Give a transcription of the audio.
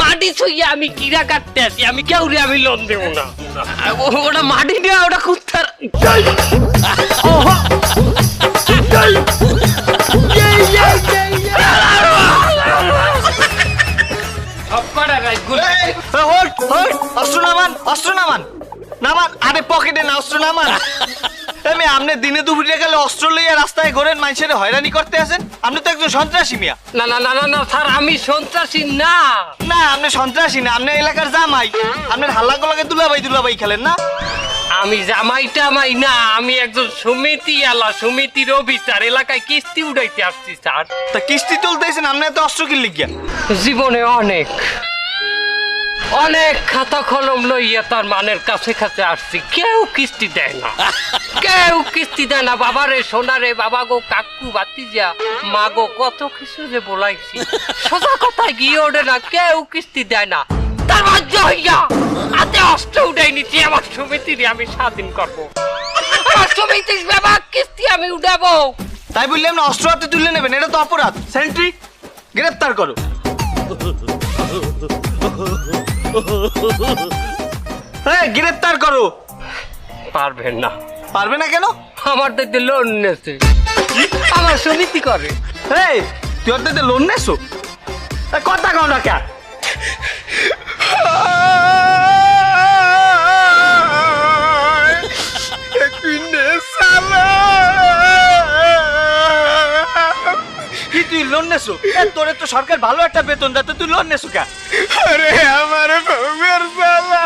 মাটি ছুঁয়ে আমি কিরা কাটতে আছি, আমি কেউরে আমি লোন দেবো না। ওটা মাটি না, ওটা কুত্তার। অস্ত্র নামান, অস্ত্র নামান, নামান। আরে পকেটে না, অস্ত্র নামান। আমি আপনি দিনে দুপুরে গেলে অস্ত্র লইয়া রাস্তায় ঘোরেন, মানুষের হয়রানি করতে আছেন? আপনি তো একজন সন্ত্রাসী মিয়া। না না না না না স্যার, আমি সন্ত্রাসী না। না, আপনি সন্ত্রাসী না, আপনি এলাকার জামাই। আপনার হাল্লা গোলাকে দুলাভাই খেলেন না? আমি জামাই টামাই না, আমি একজন সমিতি আলা, সমিতির অফিসার, এলাকায় কিস্তি উঠাইতে আসছি স্যার। তা কিস্তি তুলতেছেন, আপনি এত অস্ত্র কিনলে গিয়া? জীবনে অনেক অনেক খাতা কলম লইয়া তার মানের কাছে কাছে আসছি, কেউ কিস্তি দেয় না, কেউ কিস্তি দেয় না। বাবারে সোনারে, বাবা গো, কাকু বাতিজা, মা গো, কত কিছু যে বলাইছি, সোজা কথা গিয়ে ওঠে না, কেউ কিস্তি দেয় না। তার বাধ্য হইয়া হাতে অস্ত্র উঠাই নিচ্ছি, আমার সমিতির আমি স্বাধীন করবো, আমার সমিতির বাবা কিস্তি আমি উঠাবো। তাই বললে আপনি অস্ত্র হাতে তুলে নেবেন? এটা তো অপরাধ। সেন্ট্রি, গ্রেফতার করো। হ্যাঁ, গ্রেফতার করো। পারবেন না। পারবে না কেন? আমার দেখতে লোন নেছে, আমার সমিতি করে। এই, তুই ওর দিতে লোন নেছো? কথা কও না কে? কি তুই লোন নেছো? তোরে তো সরকার ভালো একটা বেতন দেয়, তুই লোন নেছো কে? আরে আমার বউয়ের জ্বালা।